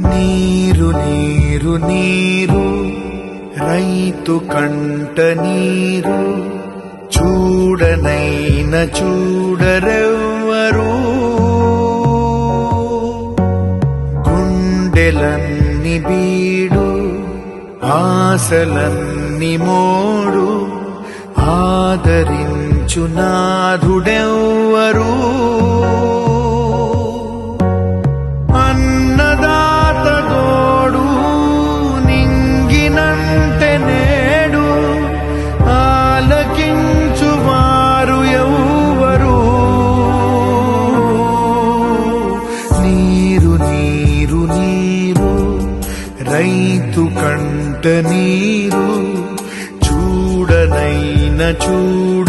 నీరు నీరు నీరు రైతు కంట నీరు చూడనైన చూడరెవ్వరు గుండెలన్ని బీడు ఆశలన్ని మోడు ఆదరించు నాథుడెవ్వరు